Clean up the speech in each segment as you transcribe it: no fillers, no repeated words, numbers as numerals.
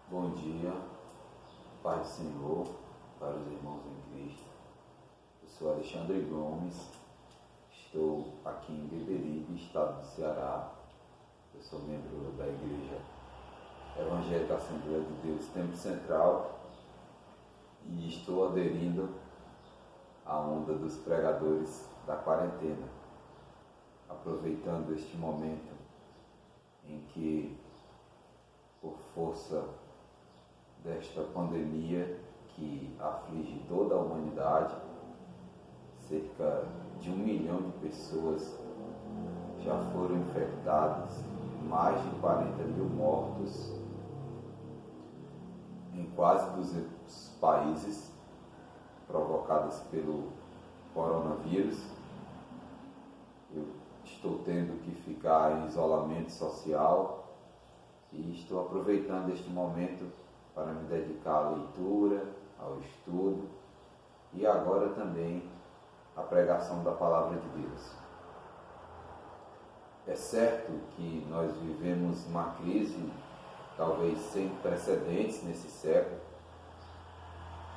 Bom dia, Pai do Senhor, para os irmãos em Cristo. Eu sou Alexandre Gomes, estou aqui em Beberibe, estado do Ceará. Eu sou membro da Igreja Evangélica Assembleia de Deus Tempo Central e estou aderindo à onda dos pregadores da quarentena, aproveitando este momento em que, por força desta pandemia que aflige toda a humanidade, cerca de 1 milhão de pessoas já foram infectadas, mais de 40 mil mortos em quase 200 países provocadas pelo coronavírus. Eu estou tendo que ficar em isolamento social e estou aproveitando este momento para me dedicar à leitura, ao estudo e agora também à pregação da Palavra de Deus. É certo que nós vivemos uma crise talvez sem precedentes nesse século,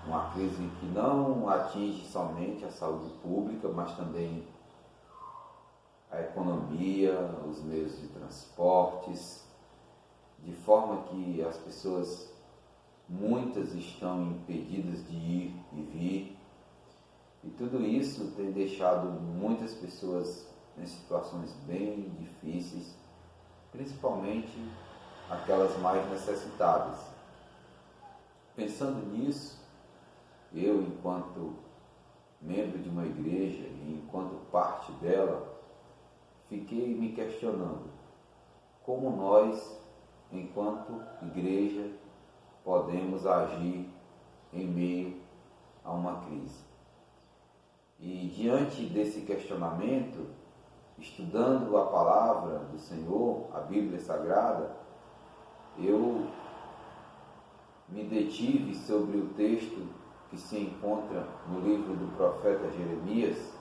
uma crise que não atinge somente a saúde pública, mas também a economia, os meios de transportes, de forma que as pessoas, muitas estão impedidas de ir e vir, e tudo isso tem deixado muitas pessoas em situações bem difíceis, principalmente aquelas mais necessitadas. Pensando nisso, eu, enquanto membro de uma igreja e enquanto parte dela, fiquei me questionando como nós, enquanto igreja, podemos agir em meio a uma crise. E diante desse questionamento, estudando a palavra do Senhor, a Bíblia Sagrada, eu me detive sobre o texto que se encontra no livro do profeta Jeremias,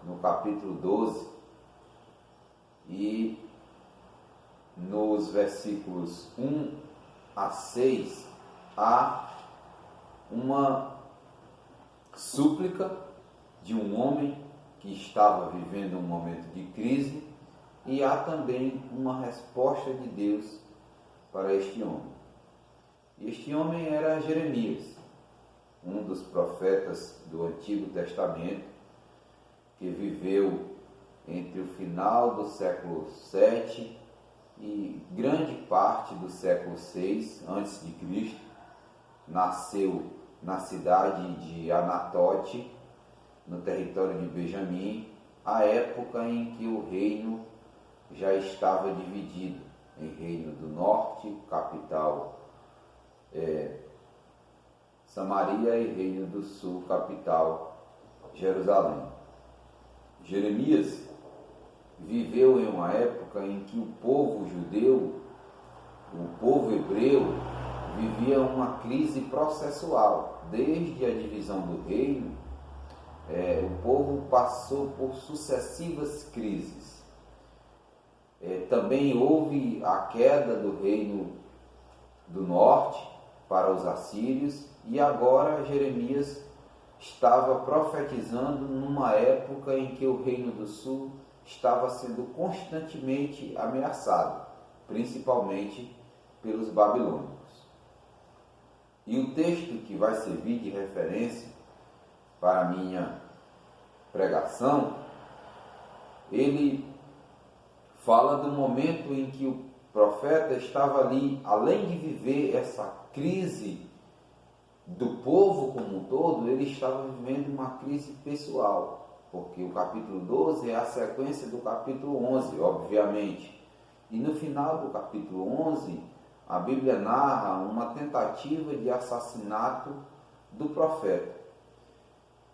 no capítulo 12, e nos versículos 1 a 6, há uma súplica de um homem que estava vivendo um momento de crise e há também uma resposta de Deus para este homem. Este homem era Jeremias, um dos profetas do Antigo Testamento, que viveu entre o final do século 7 e grande parte do século 6 antes de Cristo. Nasceu na cidade de Anatote, no território de Benjamim, a época em que o reino já estava dividido em Reino do Norte, capital Samaria, e Reino do Sul, capital Jerusalém. Jeremias viveu em uma época em que o povo judeu, o povo hebreu, vivia uma crise processual. Desde a divisão do reino, o povo passou por sucessivas crises. Também houve a queda do reino do norte para os assírios, e agora Jeremias estava profetizando numa época em que o reino do sul estava sendo constantemente ameaçado, principalmente pelos babilônicos. E o texto que vai servir de referência para a minha pregação, ele fala do momento em que o profeta estava ali, além de viver essa crise do povo como um todo, ele estava vivendo uma crise pessoal, porque o capítulo 12 é a sequência do capítulo 11, obviamente. E no final do capítulo 11, a Bíblia narra uma tentativa de assassinato do profeta.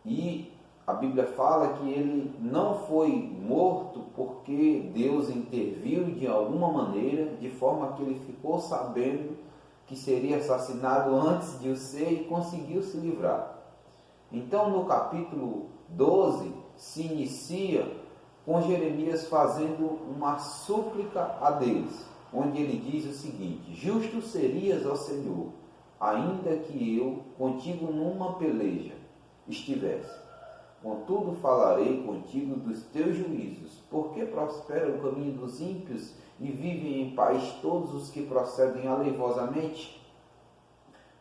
E a Bíblia fala que ele não foi morto porque Deus interviu de alguma maneira, de forma que ele ficou sabendo que seria assassinado antes de o ser e conseguiu se livrar. Então, no capítulo 12, se inicia com Jeremias fazendo uma súplica a Deus. onde ele diz o seguinte: justo serias, ó Senhor, ainda que eu contigo numa peleja estivesse. Contudo falarei contigo dos teus juízos, porque prospera o caminho dos ímpios e vivem em paz todos os que procedem aleivosamente.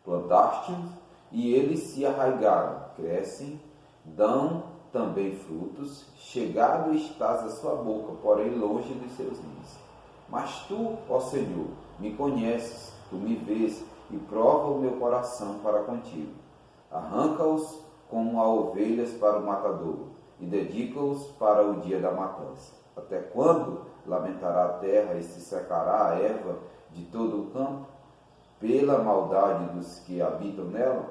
Plantaste-os e eles se arraigaram, crescem, dão também frutos, chegado estás à sua boca, porém longe dos seus rins. Mas tu, ó Senhor, me conheces, tu me vês e prova o meu coração para contigo. Arranca-os como a ovelhas para o matadouro e dedica-os para o dia da matança. Até quando lamentará a terra e se secará a erva de todo o campo? Pela maldade dos que habitam nela,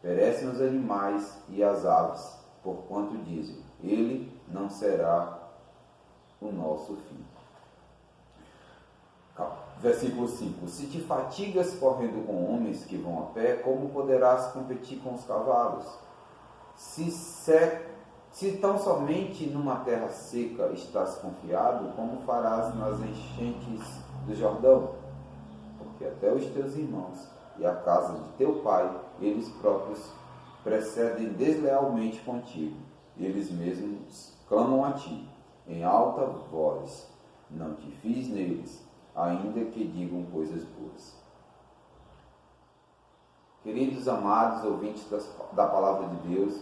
perecem os animais e as aves, porquanto dizem, ele não será o nosso fim. Versículo 5. Se te fatigas correndo com homens que vão a pé, como poderás competir com os cavalos? Se tão somente numa terra seca estás confiado, como farás nas enchentes do Jordão? Porque até os teus irmãos e a casa de teu pai, eles próprios procedem deslealmente contigo. Eles mesmos clamam a ti, em alta voz. Não te fiz neles, ainda que digam coisas boas. Queridos amados ouvintes da palavra de Deus,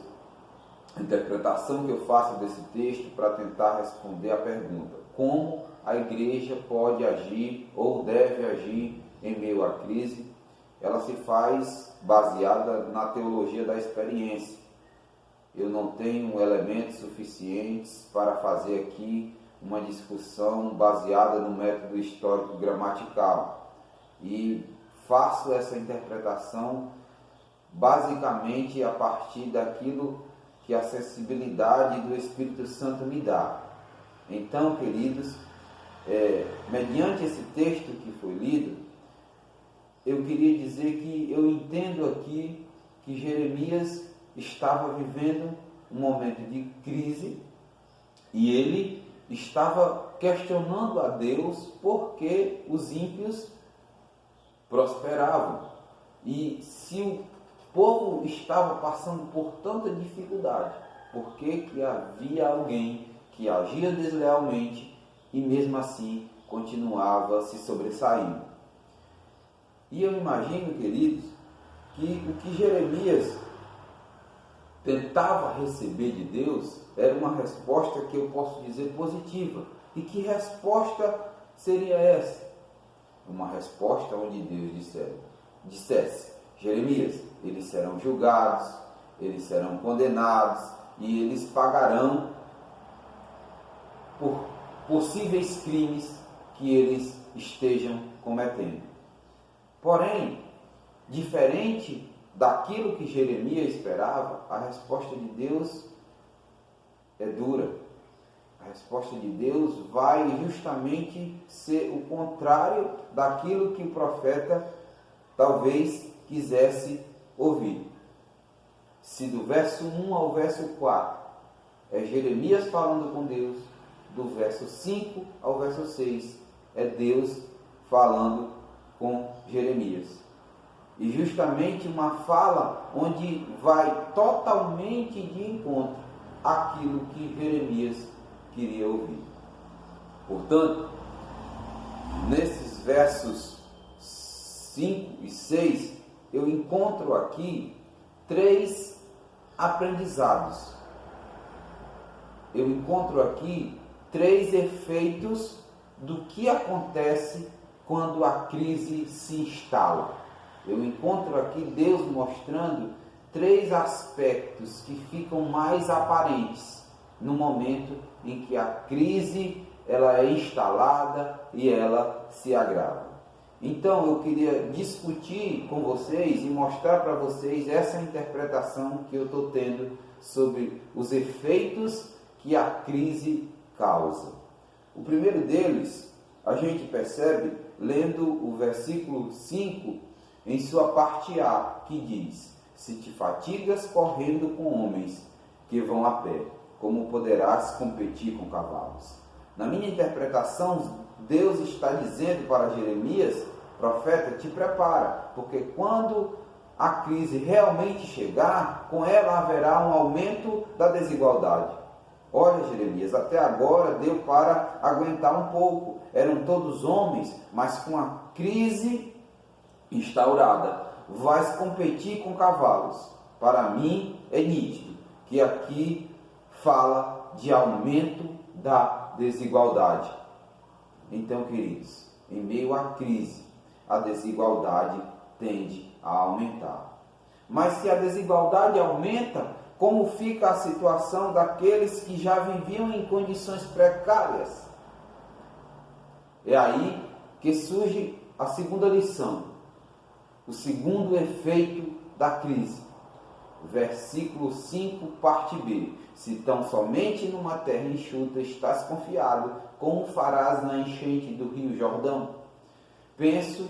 a interpretação que eu faço desse texto para tentar responder a pergunta: como a igreja pode agir ou deve agir em meio à crise? Ela se faz baseada na teologia da experiência. Eu não tenho elementos suficientes para fazer aqui uma discussão baseada no método histórico gramatical. E faço essa interpretação basicamente a partir daquilo que a sensibilidade do Espírito Santo me dá. Então, queridos, mediante esse texto que foi lido, eu queria dizer que eu entendo aqui que Jeremias estava vivendo um momento de crise e ele estava questionando a Deus por que os ímpios prosperavam. E se o povo estava passando por tanta dificuldade, por que havia alguém que agia deslealmente e mesmo assim continuava se sobressaindo? E eu imagino, queridos, que o que Jeremias tentava receber de Deus era uma resposta que eu posso dizer positiva. E que resposta seria essa? Uma resposta onde Deus dissesse: Jeremias, eles serão julgados, eles serão condenados e eles pagarão por possíveis crimes que eles estejam cometendo. Porém, diferente daquilo que Jeremias esperava, a resposta de Deus é dura. A resposta de Deus vai justamente ser o contrário daquilo que o profeta talvez quisesse ouvir. Se do verso 1 ao verso 4 é Jeremias falando com Deus, do verso 5 ao verso 6 é Deus falando com Jeremias. E justamente uma fala onde vai totalmente de encontro àquilo que Jeremias queria ouvir. Portanto, nesses versos 5 e 6, eu encontro aqui 3 aprendizados. Eu encontro aqui 3 efeitos do que acontece quando a crise se instala. Eu encontro aqui Deus mostrando 3 aspectos que ficam mais aparentes no momento em que a crise ela é instalada e ela se agrava. Então eu queria discutir com vocês e mostrar para vocês essa interpretação que eu estou tendo sobre os efeitos que a crise causa. O primeiro deles, a gente percebe lendo o versículo 5 em sua parte A, que diz: se te fatigas correndo com homens que vão a pé, como poderás competir com cavalos? Na minha interpretação Deus está dizendo para Jeremias, profeta, te prepara, porque quando a crise realmente chegar, com ela haverá um aumento da desigualdade. Olha, Jeremias, até agora deu para aguentar um pouco. Eram todos homens, mas com a crise instaurada, vais competir com cavalos. Para mim é nítido que aqui fala de aumento da desigualdade. Então, queridos, em meio à crise, a desigualdade tende a aumentar. Mas se a desigualdade aumenta, como fica a situação daqueles que já viviam em condições precárias? É aí que surge a segunda lição, o segundo efeito da crise. Versículo 5, parte B. Se tão somente numa terra enxuta estás confiado, como farás na enchente do rio Jordão? Penso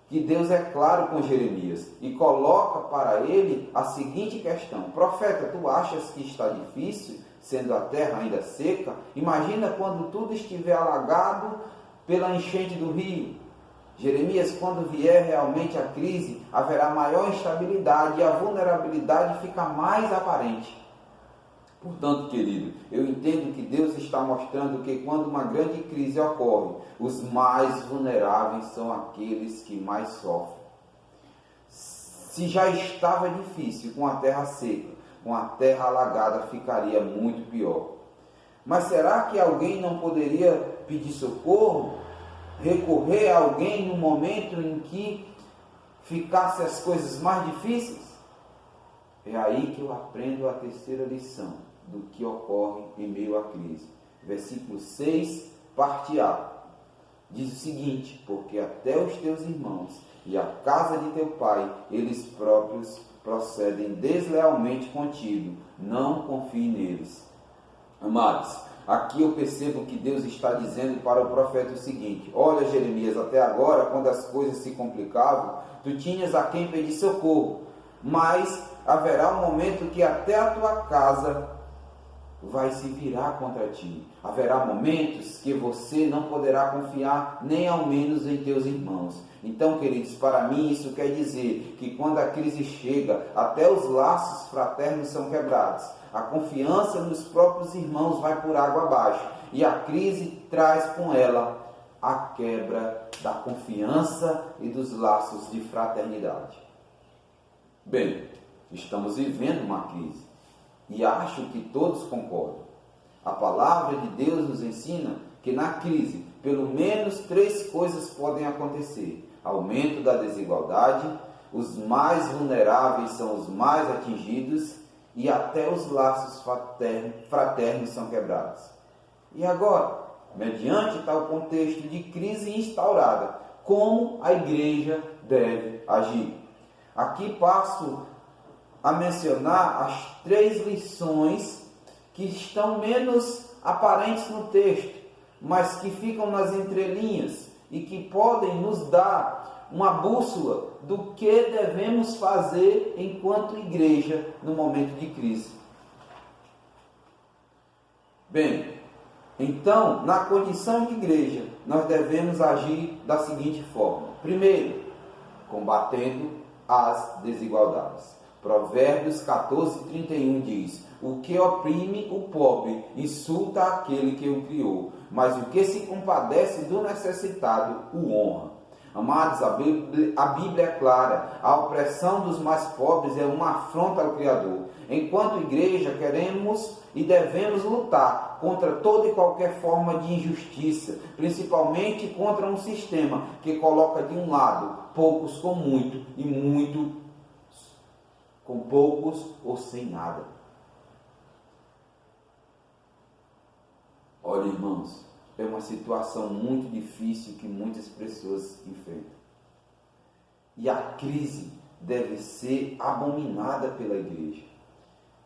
que Deus é claro com Jeremias e coloca para ele a seguinte questão: profeta, tu achas que está difícil, sendo a terra ainda seca? Imagina quando tudo estiver alagado pela enchente do rio. Jeremias, quando vier realmente a crise, haverá maior instabilidade e a vulnerabilidade fica mais aparente. Portanto, querido, eu entendo que Deus está mostrando que quando uma grande crise ocorre, os mais vulneráveis são aqueles que mais sofrem. Se já estava difícil com a terra seca, com a terra alagada ficaria muito pior. Mas será que alguém não poderia pedir socorro? Recorrer a alguém no momento em que ficassem as coisas mais difíceis? É aí que eu aprendo a terceira lição do que ocorre em meio à crise. Versículo 6, parte A. Diz o seguinte: porque até os teus irmãos e a casa de teu pai, eles próprios procedem deslealmente contigo. Não confie neles. Amados, aqui eu percebo que Deus está dizendo para o profeta o seguinte: olha, Jeremias, até agora, quando as coisas se complicavam, tu tinhas a quem pedir socorro, mas haverá um momento que até a tua casa vai se virar contra ti. Haverá momentos que você não poderá confiar nem ao menos em teus irmãos. Então, queridos, para mim isso quer dizer que quando a crise chega, até os laços fraternos são quebrados. A confiança nos próprios irmãos vai por água abaixo. E a crise traz com ela a quebra da confiança e dos laços de fraternidade. Bem, estamos vivendo uma crise e acho que todos concordam. A palavra de Deus nos ensina que na crise, pelo menos 3 coisas podem acontecer: aumento da desigualdade, os mais vulneráveis são os mais atingidos e até os laços fraternos são quebrados. E agora, mediante tal contexto de crise instaurada, como a igreja deve agir? Aqui passo a mencionar as 3 lições que estão menos aparentes no texto, mas que ficam nas entrelinhas e que podem nos dar uma bússola do que devemos fazer enquanto igreja no momento de crise. Bem, então, na condição de igreja, nós devemos agir da seguinte forma: primeiro, combatendo as desigualdades. Provérbios 14:31 diz: o que oprime o pobre insulta aquele que o criou, mas o que se compadece do necessitado o honra. Amados, a Bíblia é clara: a opressão dos mais pobres é uma afronta ao Criador. Enquanto igreja, queremos e devemos lutar contra toda e qualquer forma de injustiça, principalmente contra um sistema que coloca de um lado poucos com muito e muito com poucos ou sem nada. Olha, irmãos, é uma situação muito difícil que muitas pessoas enfrentam. E a crise deve ser abominada pela igreja.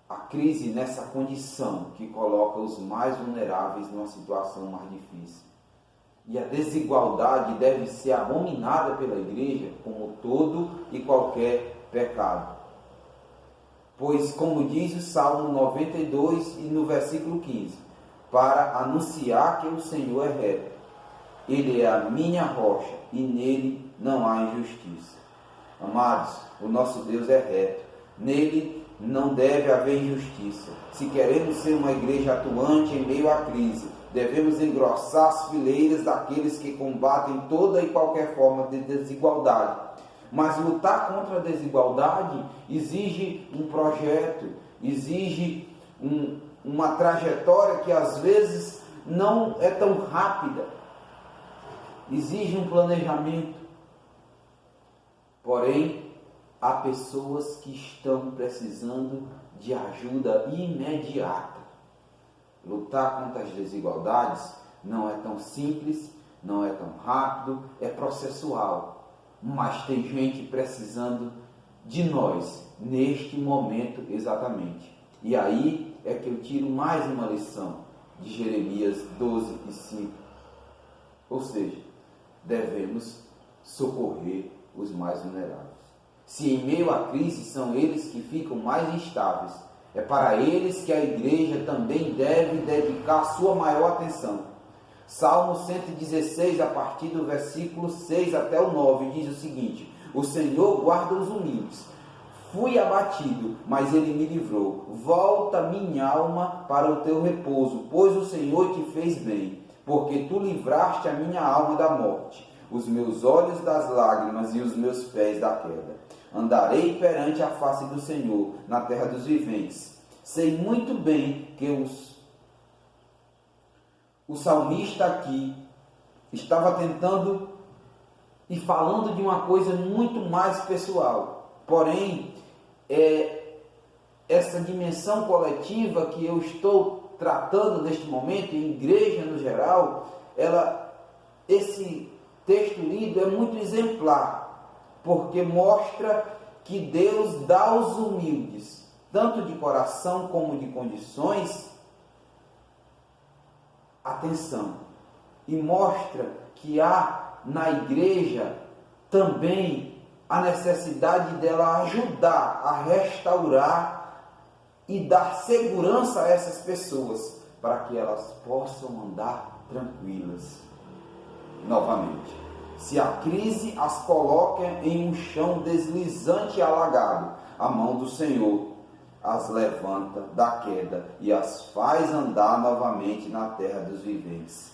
A crise nessa condição que coloca os mais vulneráveis numa situação mais difícil. E a desigualdade deve ser abominada pela igreja como todo e qualquer pecado. Pois, como diz o Salmo 92 e no versículo 15, para anunciar que o Senhor é reto, Ele é a minha rocha e nele não há injustiça. Amados, o nosso Deus é reto. Nele não deve haver injustiça. Se queremos ser uma igreja atuante em meio à crise, devemos engrossar as fileiras daqueles que combatem toda e qualquer forma de desigualdade. Mas lutar contra a desigualdade exige um projeto, exige uma trajetória que às vezes não é tão rápida, exige um planejamento. Porém, há pessoas que estão precisando de ajuda imediata. Lutar contra as desigualdades não é tão simples, não é tão rápido, é processual. Mas tem gente precisando de nós, neste momento exatamente. E aí é que eu tiro mais uma lição de Jeremias 12 e 5. Ou seja, devemos socorrer os mais vulneráveis. Se em meio à crise são eles que ficam mais instáveis, é para eles que a igreja também deve dedicar sua maior atenção. Salmo 116, a partir do versículo 6 até o 9, diz o seguinte: o Senhor guarda os humildes. Fui abatido, mas Ele me livrou. Volta minha alma para o teu repouso, pois o Senhor te fez bem, porque tu livraste a minha alma da morte, os meus olhos das lágrimas e os meus pés da queda. Andarei perante a face do Senhor na terra dos viventes. Sei muito bem que o salmista aqui estava tentando e falando de uma coisa muito mais pessoal. Porém, essa dimensão coletiva que eu estou tratando neste momento, em igreja no geral, esse texto lido é muito exemplar, porque mostra que Deus dá aos humildes, tanto de coração como de condições, atenção, e mostra que há na igreja também a necessidade dela ajudar a restaurar e dar segurança a essas pessoas, para que elas possam andar tranquilas. Novamente, se a crise as coloca em um chão deslizante e alagado, a mão do Senhor as levanta da queda e as faz andar novamente na terra dos viventes.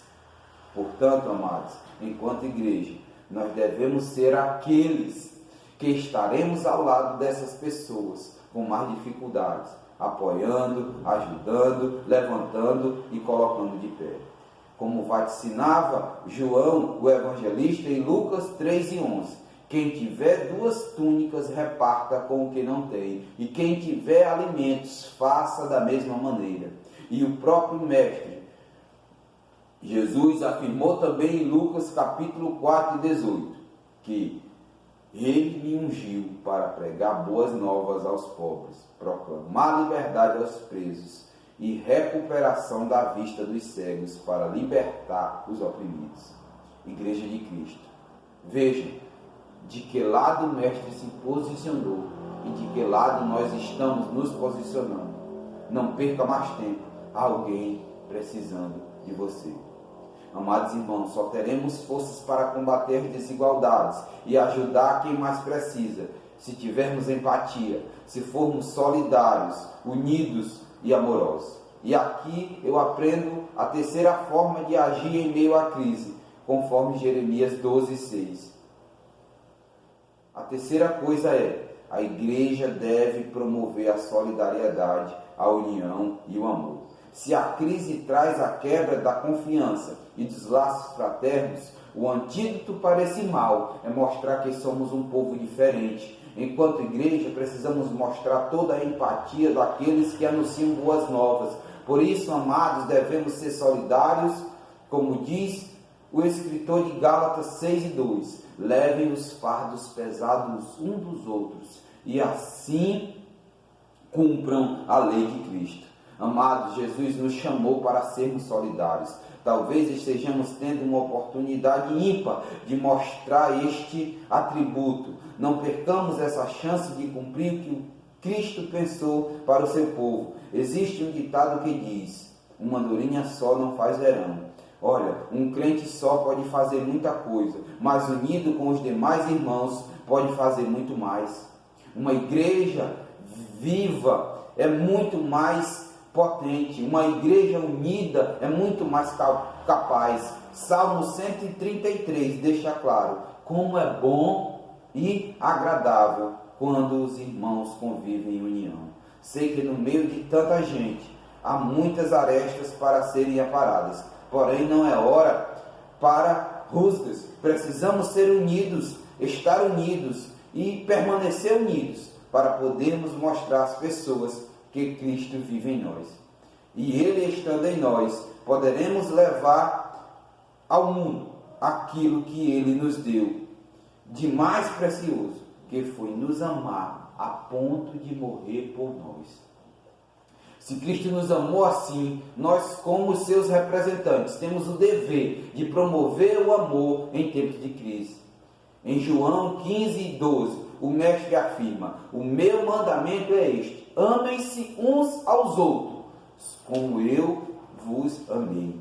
Portanto, amados, enquanto igreja, nós devemos ser aqueles que estaremos ao lado dessas pessoas com mais dificuldades, apoiando, ajudando, levantando e colocando de pé. Como vaticinava João, o evangelista, em Lucas 3 e 11. Quem tiver 2 túnicas, reparta com o que não tem. E quem tiver alimentos, faça da mesma maneira. E o próprio Mestre, Jesus, afirmou também em Lucas capítulo 4 e 18, que Ele me ungiu para pregar boas novas aos pobres, proclamar liberdade aos presos e recuperação da vista dos cegos, para libertar os oprimidos. Igreja de Cristo, vejam de que lado o Mestre se posicionou e de que lado nós estamos nos posicionando. Não perca mais tempo, há alguém precisando de você. Amados irmãos, só teremos forças para combater desigualdades e ajudar quem mais precisa, se tivermos empatia, se formos solidários, unidos e amorosos. E aqui eu aprendo a terceira forma de agir em meio à crise, conforme Jeremias 12, 6. A terceira coisa é: a igreja deve promover a solidariedade, a união e o amor. Se a crise traz a quebra da confiança e dos laços fraternos, o antídoto para esse mal é mostrar que somos um povo diferente. Enquanto igreja, precisamos mostrar toda a empatia daqueles que anunciam boas novas. Por isso, amados, devemos ser solidários, como diz o escritor de Gálatas 6 e 2. Levem os fardos pesados uns dos outros e assim cumpram a lei de Cristo. Amados, Jesus nos chamou para sermos solidários. Talvez estejamos tendo uma oportunidade ímpar de mostrar este atributo. Não percamos essa chance de cumprir o que Cristo pensou para o seu povo. Existe um ditado que diz: uma andorinha só não faz verão. Olha, um crente só pode fazer muita coisa, mas unido com os demais irmãos pode fazer muito mais. Uma igreja viva é muito mais potente, uma igreja unida é muito mais capaz. Salmo 133 deixa claro como é bom e agradável quando os irmãos convivem em união. Sei que no meio de tanta gente há muitas arestas para serem aparadas, porém não é hora para rusgas. Precisamos ser unidos, estar unidos e permanecer unidos para podermos mostrar às pessoas que Cristo vive em nós. E Ele estando em nós, poderemos levar ao mundo aquilo que Ele nos deu de mais precioso, que foi nos amar a ponto de morrer por nós. Se Cristo nos amou assim, nós, como seus representantes, temos o dever de promover o amor em tempos de crise. Em João 15:12, o mestre afirma: o meu mandamento é este: amem-se uns aos outros, como eu vos amei.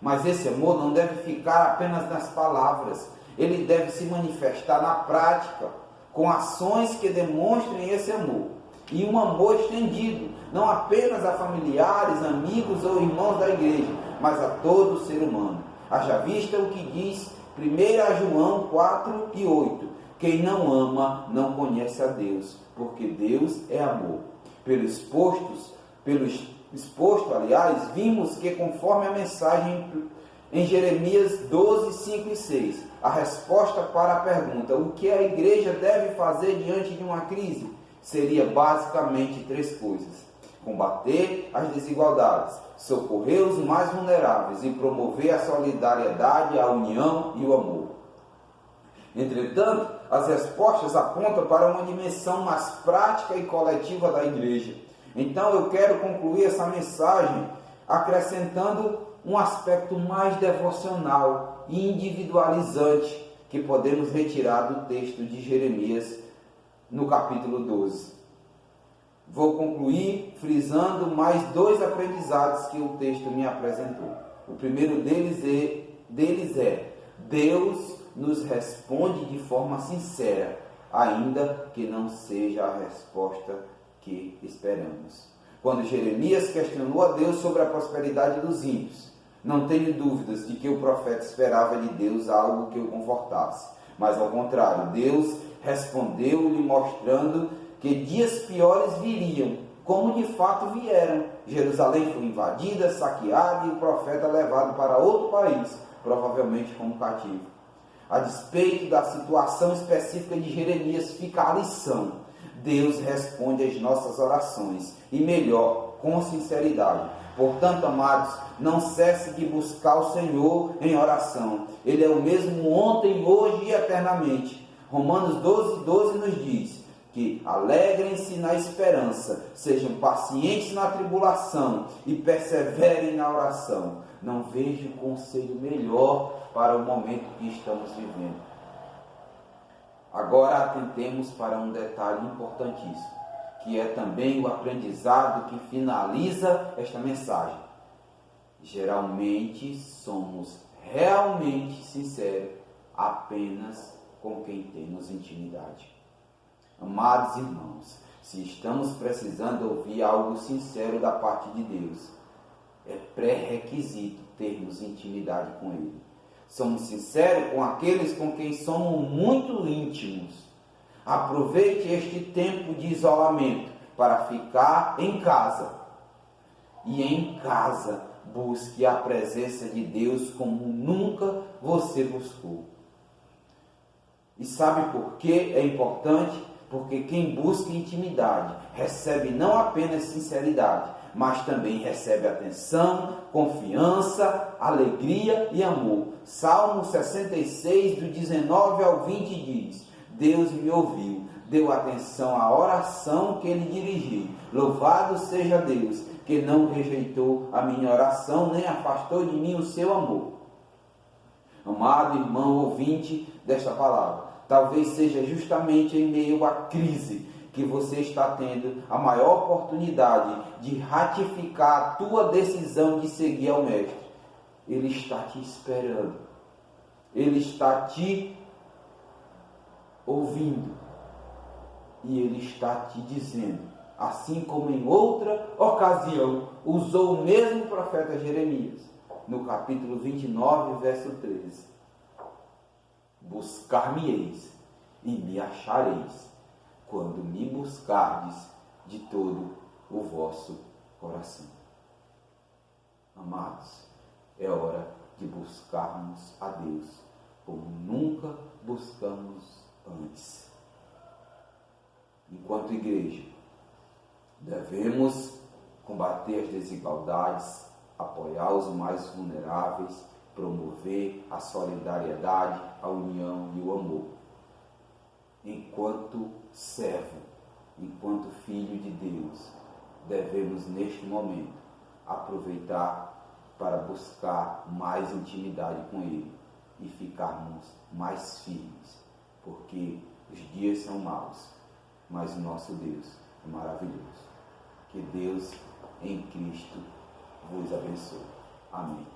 Mas esse amor não deve ficar apenas nas palavras, ele deve se manifestar na prática, com ações que demonstrem esse amor. E um amor estendido, não apenas a familiares, amigos ou irmãos da igreja, mas a todo ser humano. Haja vista o que diz 1 João 4:8. Quem não ama não conhece a Deus, porque Deus é amor. Pelo exposto, aliás, vimos que conforme a mensagem em Jeremias 12:5 e 6, a resposta para a pergunta, o que a igreja deve fazer diante de uma crise, seria basicamente 3 coisas: combater as desigualdades, socorrer os mais vulneráveis e promover a solidariedade, a união e o amor. Entretanto, as respostas apontam para uma dimensão mais prática e coletiva da igreja. Então eu quero concluir essa mensagem acrescentando um aspecto mais devocional e individualizante que podemos retirar do texto de Jeremias no capítulo 12. Vou concluir frisando mais 2 aprendizados que o texto me apresentou. O primeiro deles é: Deus nos responde de forma sincera, ainda que não seja a resposta que esperamos. Quando Jeremias questionou a Deus sobre a prosperidade dos ímpios, não tenho dúvidas de que o profeta esperava de Deus algo que o confortasse, mas ao contrário, Deus respondeu-lhe mostrando que dias piores viriam, como de fato vieram. Jerusalém foi invadida, saqueada e o profeta levado para outro país, provavelmente como cativo. A despeito da situação específica de Jeremias, fica a lição: Deus responde às nossas orações, e melhor, com sinceridade. Portanto, amados, não cesse de buscar o Senhor em oração. Ele é o mesmo ontem, hoje e eternamente. Romanos 12:12 nos diz que alegrem-se na esperança, sejam pacientes na tribulação e perseverem na oração. Não vejo conselho melhor para o momento que estamos vivendo. Agora atentemos para um detalhe importantíssimo, que é também o aprendizado que finaliza esta mensagem. Geralmente somos realmente sinceros apenas com quem temos intimidade. Amados irmãos, se estamos precisando ouvir algo sincero da parte de Deus, é pré-requisito termos intimidade com Ele. Somos sinceros com aqueles com quem somos muito íntimos. Aproveite este tempo de isolamento para ficar em casa. E em casa, busque a presença de Deus como nunca você buscou. E sabe por que é importante? Porque quem busca intimidade recebe não apenas sinceridade, mas também recebe atenção, confiança, alegria e amor. Salmo 66, do 19 ao 20 diz: Deus me ouviu, deu atenção à oração que ele dirigiu. Louvado seja Deus, que não rejeitou a minha oração, nem afastou de mim o seu amor. Amado irmão ouvinte desta palavra, talvez seja justamente em meio à crise que você está tendo a maior oportunidade de ratificar a tua decisão de seguir ao Mestre. Ele está te esperando. Ele está te ouvindo. E Ele está te dizendo, assim como em outra ocasião usou o mesmo profeta Jeremias, no capítulo 29, verso 13. Buscar-me-eis e me achareis, quando me buscardes de todo o vosso coração. Amados, é hora de buscarmos a Deus como nunca buscamos antes. Enquanto igreja, devemos combater as desigualdades, apoiar os mais vulneráveis, promover a solidariedade, a união e o amor. Enquanto servo, enquanto filho de Deus, devemos neste momento aproveitar para buscar mais intimidade com Ele e ficarmos mais firmes, porque os dias são maus, mas o nosso Deus é maravilhoso. Que Deus em Cristo vos abençoe. Amém.